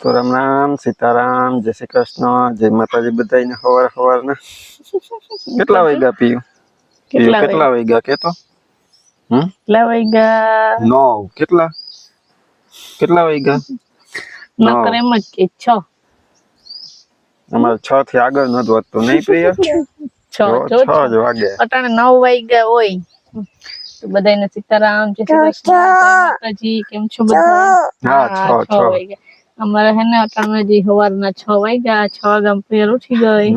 તો રામ સીતારામ જય શ્રી કૃષ્ણ જય માતાજી બધાને હવાર હવારના કેટલા વાગ્યા પીયું કેટલા વાગ્યા કેતો કેટલા વાગ્યા 9 કેટલા વાગ્યા નકર એમ જ કે 6 અમારે 6 થી આગળ ન વધતું નહીં પ્રિય 6 જ વાગે અટાણે 9 વાગ્યા હોય તો બધાને સીતારામ જય શ્રી કૃષ્ણ જય માતાજી કેમ છો બધા હા 6 વાગ્યા અમારે હે ને અટાણે જી સવારના 6 વાગ્યા 6 વાગ્યા પેર ઉઠી ગઈ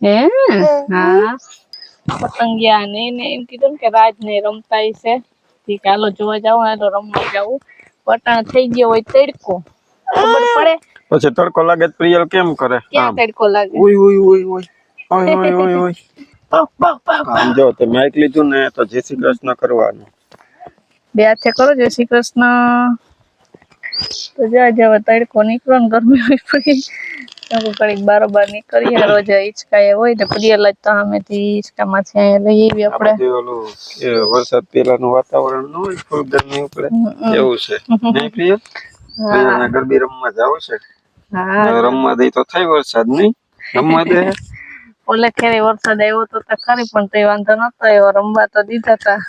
હે હા પતંગિયા ને એમ કીધું કે રાત ને રમતા છે ઠીક હાલો જોવા જાવ હાલો રમવા જાવું પટાણ થઈ ગયો હોય તડકો ખબર પડે પછી તડકો લાગે તો પ્રિયલ કેમ કરે ક્યાં તડકો લાગે ઓય આમ જો તે માઈક લીધું ને તો જય શ્રી કૃષ્ણ કરવાનું બે હાથે કરો જય શ્રી કૃષ્ણ તો જવા તડકો નીકળો ને ગરમી હોય પડી કડીક બારોબાર નીકળીએ રોજ હિંચકા હોય ને પ્રિયલ જ તો સામેથી હિંચકામાંથી અહીંયા લઈ આવી આપણે વરસાદ પેલાનું વાતાવરણ ન હોય ફૂલ ગરમી પડે એવું છે નહીં પ્રિયલ પ્રિયલને ગરબી રમવા જાવ છે રમવા દે તો થઈ વરસાદ નહીં રમવા દે ઓલે ખેરી વરસાદ આવ્યો તો ખરી પણ તે વાંધો નતો આવ્યો રમવા તો દીધા હતા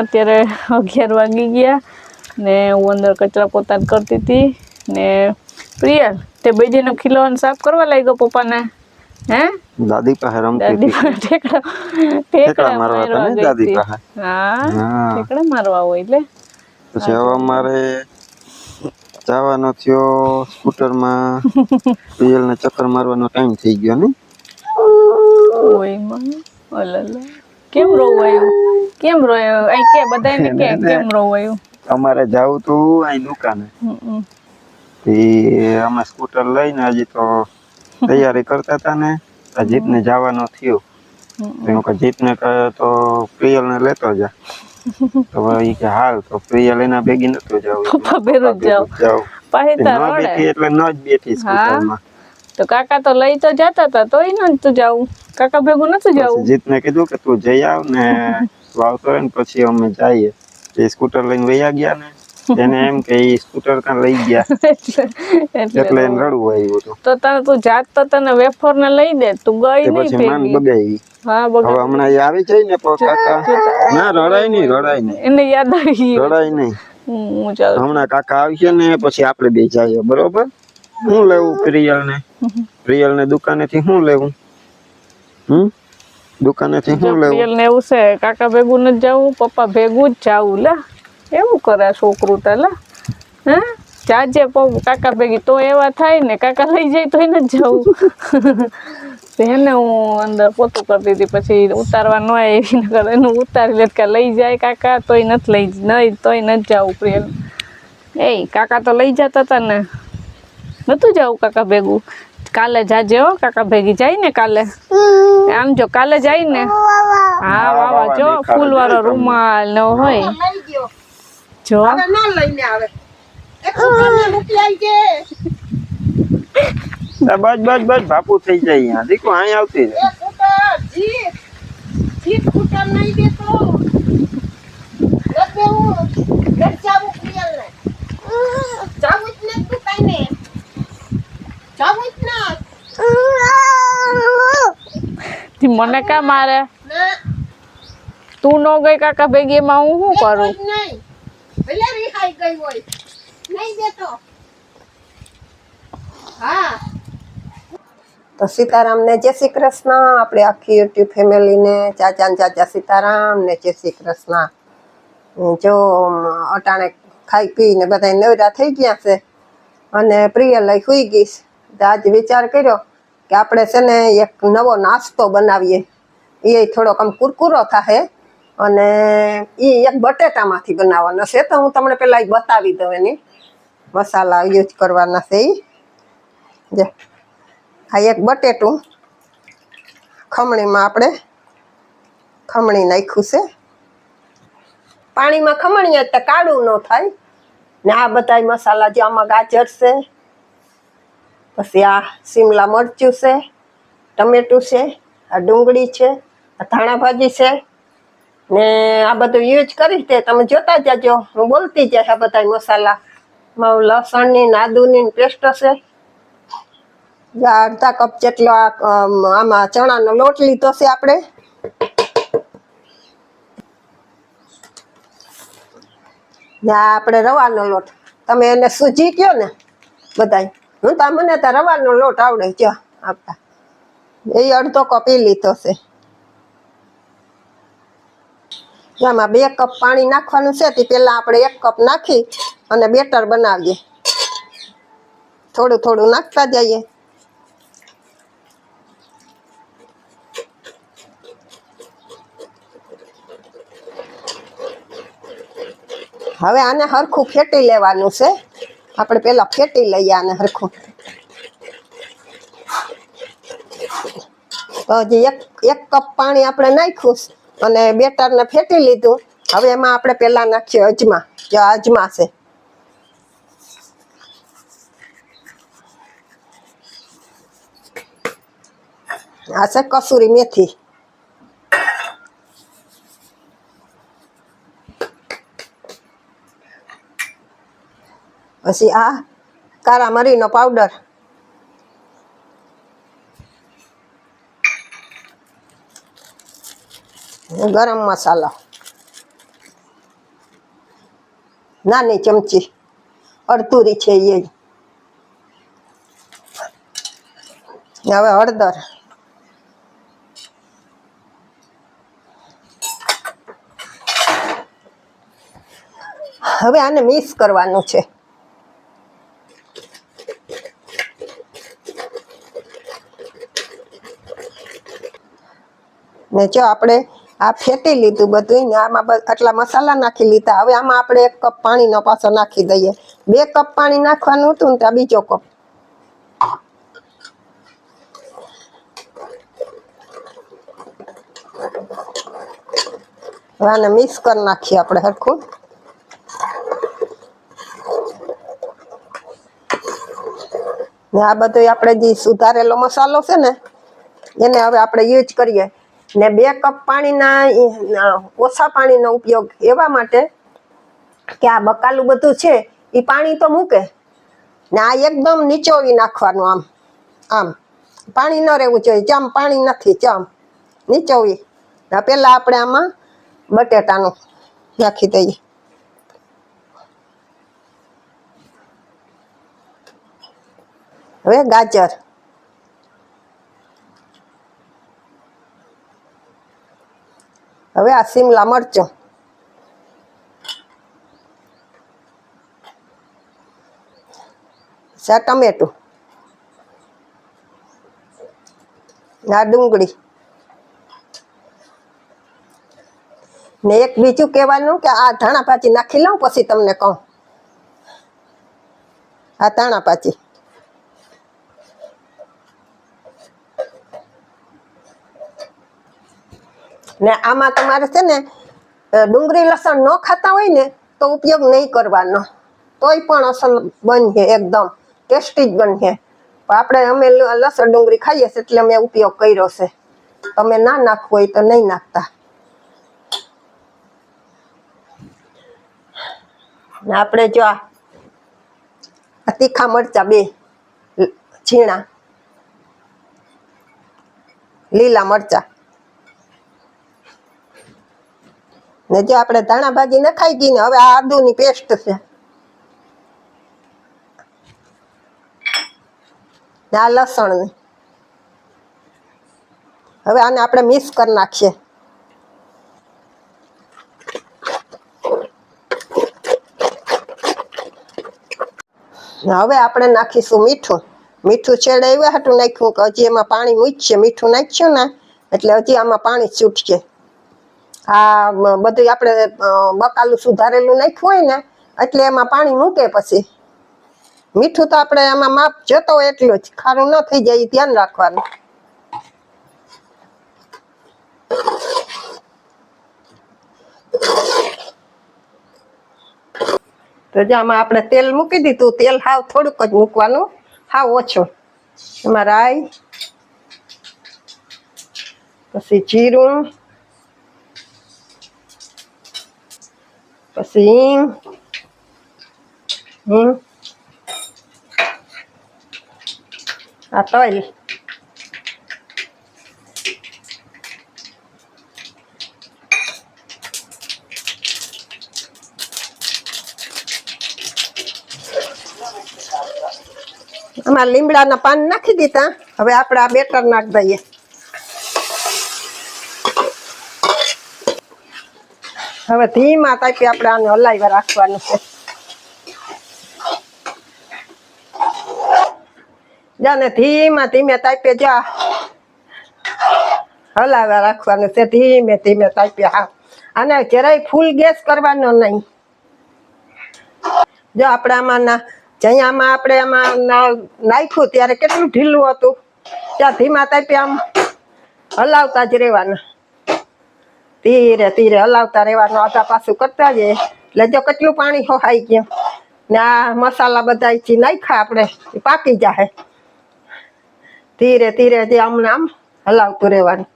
અત્યારે 11 વાગી ગયા ને હું અંદર કચરા પોતા કરતી હતી ને પ્રિયલ તે બેજીનો ખીલોન સાફ કરવા લાગ્યો પપ્પાને હે દાદી પાસે રમતી દાદી ઠેકડા મારવા તને દાદી પાસે હા ઠેકડા મારવા હોય એટલે પછી હવે મારે જવાનો થયો સ્કૂટરમાં પ્રિયલને ચક્કર મારવાનો ટાઈમ થઈ ગયો ને ઓય માં ઓલાલા કેમ રોવાયું આઈ કે બધાને કેમ રોવાયું અમારે જાવું તું આઈ દુકાને અમે સ્કૂટર લઈને હજી તો તૈયારી કરતા હતા ને જીતને જવાનો થયો જીતને કહે તો પ્રિયલને લેતો જા તો એ કે હાલ તો પ્રિયલ એના ભેગી નતો જાવ એટલે ન જ બેઠી સ્કૂટરમાં તો કાકા તો લઈ તો જતા હતા તોય નતું જાવું કાકા ભેગું નતું જાવું જીતને કીધું કે તું જઈ આવ ને વાવતો રહે ને પછી અમે જઈએ એ સ્કૂટર લઈને વયા ગયા ને એને એમ કે એ સ્કૂટર કાં લઈ ગયા એટલે એને રડવું આવ્યું તો તને તું જાત તો તને વેફર ને લઈ દે તું ગઈ નહીં પછી માન બગાવી હા હવે હમણાં એ આવી જાય ને કાકા ના રડાય નહીં એને યાદ આવી રડાય નહીં હમણાં કાકા આવશે ને પછી આપણે બે જઈએ બરોબર હું લેવું પ્રિયલ ને દુકાને થી શું લેવું દુકાને થી શું લેવું પ્રિયલ ને એવું છે કાકા ભેગું ન જાવું પપ્પા ભેગું જ જાવું લે એવું કરે છોકરું તો લે હે જાજે કાકા ભેગી તો એવા થાય ને કાકા લઈ જાય તોય ન જવું એને હું અંદર પોતું કરતી હતી પછી ઉતારવા ન આવી નકર એનું ઉતારી લે કે લઈ જાય કાકા તોય નથી નહીં તોય નથી જવું પ્રિયલ એ કાકા તો લઈ જતા હતા ને નતું જવું કાકા ભેગું કાલે જાજે હો કાકા ભેગી જાય ને કાલે આમ જો કાલે જાય ને હા વાવા જો ફૂલ વાળો રૂમાલ ને હોય જો બસ બાપુ થઈ જાય અહીંયા દીકો અહીં આવતી તી મને કા મારે તું નો ગઈ કાકા ભેગી એમાં હું શું કરું ભલે રિહાઈ ગઈ હોય નહીં દેતો હા તો સીતારામ ને જય શ્રી કૃષ્ણ આપણે આખી યુટ્યુબ ફેમિલી ને ચાચા ને ચાચા સીતારામ ને જય શ્રી કૃષ્ણ જો અટાણે ખાઈ પીને બધા નવરા થઈ ગયા છે અને પ્રિય લઈ સુઈ ગઈ તો આજ વિચાર કર્યો કે આપણે છે ને એક નવો નાસ્તો બનાવીએ એ થોડોક આમ કુરકુરો થાય અને એ એક બટેટામાંથી બનાવવાનો છે તો હું તમને પહેલા એ બતાવી દઉં એની મસાલા યુઝ કરવાના છે એ જે આ એક બટેટું ખમણીમાં આપણે ખમણી નાખ્યું છે પાણીમાં ખમણીએ તો કાળું ન થાય ને આ બધા મસાલા જે આમાં ગાજર છે પછી આ શિમલા મરચું છે ટમેટું છે આ ડુંગળી છે આ ધાણા ભાજી છે ને આ બધું યુઝ કરી તે તમે જોતા જાજો હું બોલતી જાય આ બધા મસાલા લસણની આદુની પેસ્ટ છે અડધા કપ જેટલો આમાં ચણાનો લોટ લીધો છે આપણે આપણે રવાનો લોટ તમે એને સૂજી કયો ને બધાય હું તો મને તો રવાનો લોટ આવડે જો આપતા એ અડધો કપ એ લીધો છે આમાં 2 કપ પાણી નાખવાનું છે તે પહેલા આપણે 1 કપ નાખી અને બેટર બનાવીએ થોડું થોડું નાખતા જઈએ હવે આને હરખું ફેટી લેવાનું છે આપણે પહેલા ફેટી લઈએ આને હરખું તો હજી એક કપ પાણી આપણે નાખ્યું અને બેટરને ફેટી લીધું હવે એમાં આપણે પહેલા નાખીએ અજમા જો અજમા છે આ છે કસૂરી મેથી પછી આ કાળા મરીનો પાવડર ગરમ મસાલો નાની ચમચી અડધુરી છે એ હવે હળદર હવે આને મિક્સ કરવાનું છે ને જો આપણે આ ફેટી લીધું બધું ને આમાં આટલા મસાલા નાખી લીધા હવે આમાં આપણે 1 કપ પાણીનો પાછો નાખી દઈએ 2 કપ પાણી નાખવાનું હતું ને ત્યાં બીજો કપ હવે આને મિક્સ કરી નાખીએ આપણે હરખું ને આ બધો આપણે જે સુધારેલો મસાલો છે ને એને હવે આપણે યુઝ કરીએ ને 2 કપ પાણીના ઓછા પાણીનો ઉપયોગ એવા માટે કે આ બકાલું બધું છે એ પાણી તો મૂકે ને આ એકદમ નીચોવી નાખવાનું આમ આમ પાણી ન રહેવું જોઈએ ચમ પાણી નથી ચમ નીચોવી પહેલા આપણે આમાં બટેટાનું નાખી દઈએ હવે ગાજર હવે આ શિમલા મરચું આ ટમેટું આ ડુંગળી ને એક બીજું કહેવાનું કે આ ધાણા ભાજી નાખી લઉં પછી તમને કહું આ ધાણા ભાજી ને આમાં તમારે છે ને ડુંગળી લસણ ન ખાતા હોય ને તો ઉપયોગ નહીં કરવાનો તોય પણ અસલ બનશે એકદમ ટેસ્ટી જ બનશે આપણે અમે લસણ ડુંગળી ખાઈએ છીએ એટલે અમે ઉપયોગ કર્યો છે તમે ના નાખવું હોય તો નહીં નાખતા ને આપણે જો આ તીખા મરચા 2 ઝીણા લીલા મરચા ને જો આપણે ધાણા ભાજી નખાઈ ગઈ ને હવે આ આદુની પેસ્ટ છે ને આ લસણની હવે આને આપણે મિક્સ કરી નાખીએ હવે આપણે નાખીશું મીઠું મીઠું છેડે એવા હાટું નાખ્યું કે હજી એમાં પાણી મૂકશે મીઠું નાખ્યું ને એટલે હજી આમાં પાણી છૂટશે આ બધું આપણે બકાલું સુધારેલું નાખ્યું હોય ને એટલે એમાં પાણી મૂકે પછી મીઠું તો આપણે એમાં માપ જતો હોય એટલું જ ખારું ન થઈ જાય ધ્યાન રાખવાનું તો જો આમાં આપણે તેલ મૂકી દીધું તેલ હાવ થોડુંક જ મૂકવાનું હાવ ઓછું એમાં રાઈ પછી જીરું પછી હિંગ આ તલ આમાં લીમડાના પાન નાખી દીધા હવે આપણે આ બેટર નાખી દઈએ હવે ધીમા તાપી આપણે આને હલાવ્યા રાખવાનું છે જાને ધીમે તાપે જા હલાવ્યા રાખવાનું છે ધીમે ધીમે તાપે હા આને જરાય ફૂલ ગેસ કરવાનો નહીં જો આપણે આમાં જયામાં આપણે આમાં નાખ્યું ત્યારે કેટલું ઢીલું હતું ત્યાં ધીમા તાપે આમ હલાવતા જ રહેવાના ધીરે ધીરે હલાવતા રહેવાનું આધા પાછું કરતા જઈએ એટલે જો કેટલું પાણી હોહાઈ ગયું ને આ મસાલા બધા નાખ્યા આપણે પાકી જાય ધીરે ધીરે જે આમને આમ હલાવતું રહેવાનું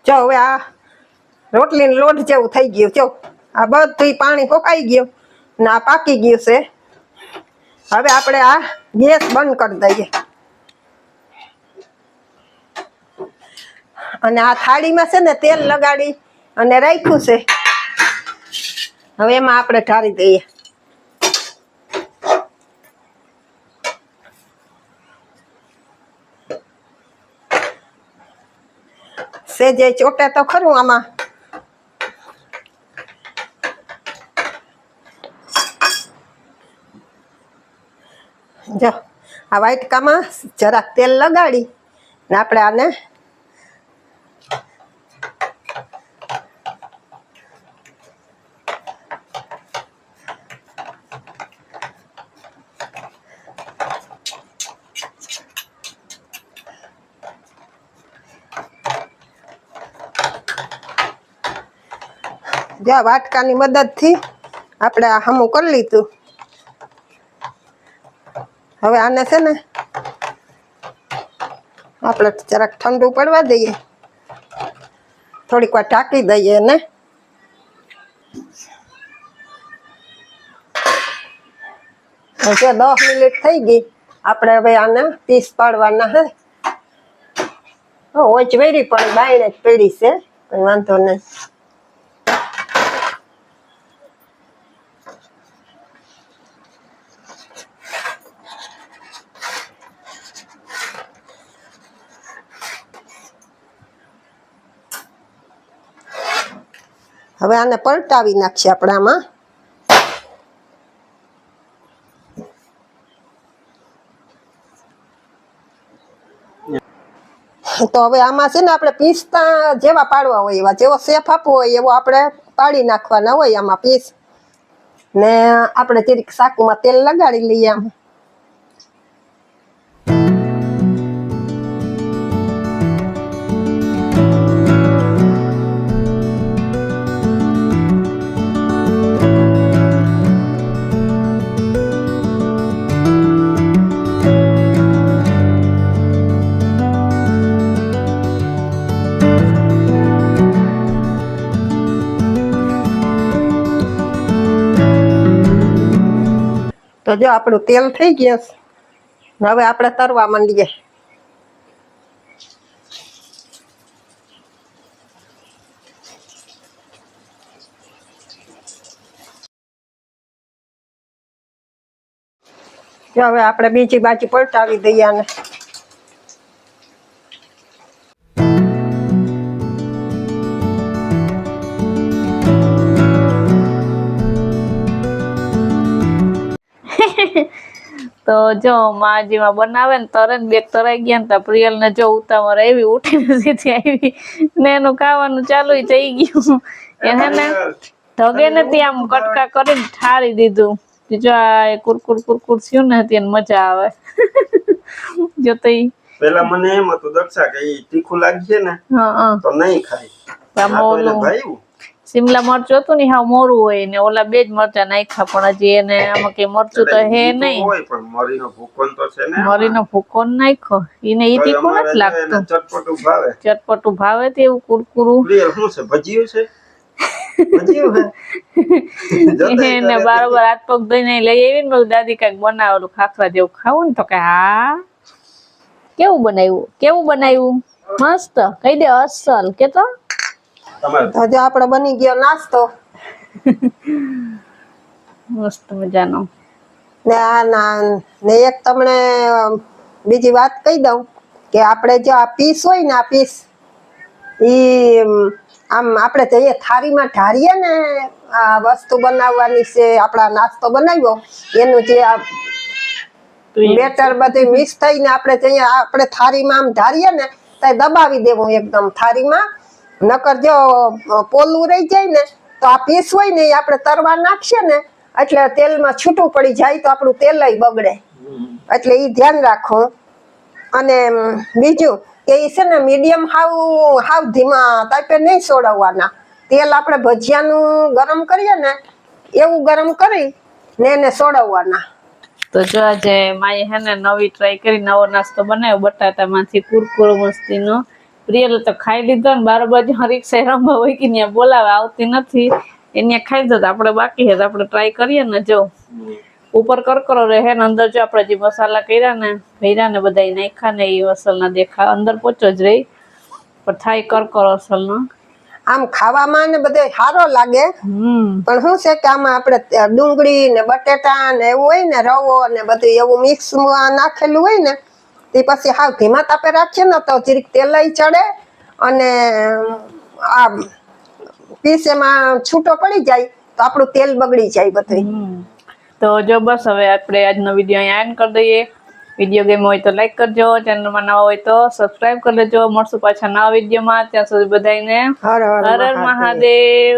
જો હવે આ રોટલીનો લોટ જેવું થઈ ગયું જો આ બધું પાણી હોકાઈ ગયું ને આ પાકી ગયું છે હવે આપણે આ ગેસ બંધ કરી દઈએ અને આ થાળીમાં છે ને તેલ લગાડી અને રાખ્યું છે હવે એમાં આપણે ઢારી દઈએ સેજે ચોટે તો ખરું આમાં જો આ વાટકામાં જરાક તેલ લગાડી ને આપણે આને જો વાટકાની મદદથી આપણે આ હમું કરી લીધું હવે આને છે ને આપણે જરાક ઠંડુ પડવા દઈએ થોડીક વાર ઢાંકી દઈએ ને જો 10 મિનિટ થઈ ગઈ આપણે હવે આને પીસ પાડવાના હે ઓચ વેરી પણ બાયણે જ પડી છે કંઈ વાંધો નહીં હવે આને પલટાવી નાખીએ આપણે આમાં તો હવે આમાં છે ને આપણે પીસતા જેવા પાડવા હોય એવા જેવો શેપ આપવો હોય એવો આપણે પાડી નાખવાના હોય આમાં પીસ ને આપણે જરીક સાકુમાં તેલ લગાડી લઈએ આમ તો જો આપણું તેલ થઈ ગયું છે. હવે આપણે તરવા માંડીએ. જો હવે આપણે બીજી બાજુ પલટાવી દઈએ આને. તો જો માજીમાં બનાવે ને તરે ને બેગ તરાઈ ગયા ને તો પ્રિયલ ને જો ઉતાવળ આવી ઉઠીને સીધી આવી ને એનું ખાવાનું ચાલુ થઈ ગયું. એને ને ધગે નથી આમ કટકા કરીને ઠારી દીધું. જો આ કુરકુર કુરકુર થયું ને તેને મજા આવે. જો તો પેલા મને એમ હતું દક્ષા કે ઈ તીખું લાગશે ને તો નહીં ખાય. શિમલા મરચું હતું ને હા મોરું હોય ને ઓલા બે જ મરચા નાખ્યા પણ હજી એને આમાં કઈ મરચું તો હે નહીં. મરીનો ભૂકો તો છે ને, મરીનો ભૂકો નાખ્યો એને ઈ તીખું નથી લાગતું. ચટપટું ભાવે. ચટપટું ભાવે તે એવું કુરકુરું. શું છે ભજીયું છે? એને બરોબર હાથ પગ ધોઈને લઈ આવી ને દાદી કઈક બનાવેલું ખાખરા જેવું ખાવું ને તો કે હા કેવું બનાવ્યું મસ્ત કહી દે અસલ કે તો હજુ આપણો બની ગયો નાસ્તો. મસ્ત મજાનો. ને ને એક તમને બીજી વાત કહી દઉં કે આપણે જો આ પીસ હોય ને આ પીસ ઈ આમ આપણે જઈએ થાળીમાં ઢારીએ ને આ વસ્તુ બનાવવાની છે આપણા નાસ્તો બનાવ્યો એનું જે આ બેટર બધું મિક્સ થઈને આપણે થાળીમાં આમ ઢારીએ ને તો દબાવી દેવું એકદમ થાળીમાં. નકર જો પોલું રહી જાય ને તો આ પીસ હોય ને એ આપણે તરવા નાખશે ને એટલે તેલમાં છૂટું પડી જાય તો આપણું તેલય બગડે. એટલે એ ધ્યાન રાખો. અને બીજું કે એ છે ને મીડિયમ હાવ ધીમા તાપે નહીં સોડવવાના. તેલ આપણે ભજીયાનું ગરમ કરીએ ને એવું ગરમ કરી ને એને સોડવવાના. તો જો આજે માએ હે ને નવી ટ્રાય કરી નવો નાસ્તો બનાવ્યો બટાટામાંથી કુરકુરો મસ્તીનો. પ્રિયલ તો ખાઈ લીધો ને 12 બાજુ રિક્ષા રમવા હોય કે ત્યાં બોલાવે આવતી નથી એને ખાઈ જતો. આપણે બાકી છે આપણે ટ્રાય કરીએ ને. જો ઉપર કરકરો રહે ને અંદર જો આપણે જે મસાલા કર્યા ને ભર્યા ને બધા નાખ્યા ને એ અસલ ના દેખા અંદર પોચો જ રહી પણ થાય કરકરો અસલ નો. આમ ખાવામાં ને બધે સારો લાગે પણ શું છે કે આમાં આપણે ડુંગળી ને બટેટા ને એવું હોય ને રવો ને બધું એવું મિક્સ નાખેલું હોય ને તે પછી હાવ ધીમા તાપે રાખીએ ને તો જરીક તેલય ચડે અને આ પીસ એમાં છૂટો પડી જાય તો આપણું તેલ બગડી જાય બધું. તો જો બસ હવે આપણે આજનો વિડીયો અહીંયા એન્ડ કરી દઈએ. વિડીયો ગમ્યો હોય તો લાઈક કરજો, ચેનલમાં નવા હોય તો સબસ્ક્રાઇબ કરી લેજો. મળશું પાછા નવા વિડીયોમાં. ત્યાં સુધી બધાને હર હર મહાદેવ.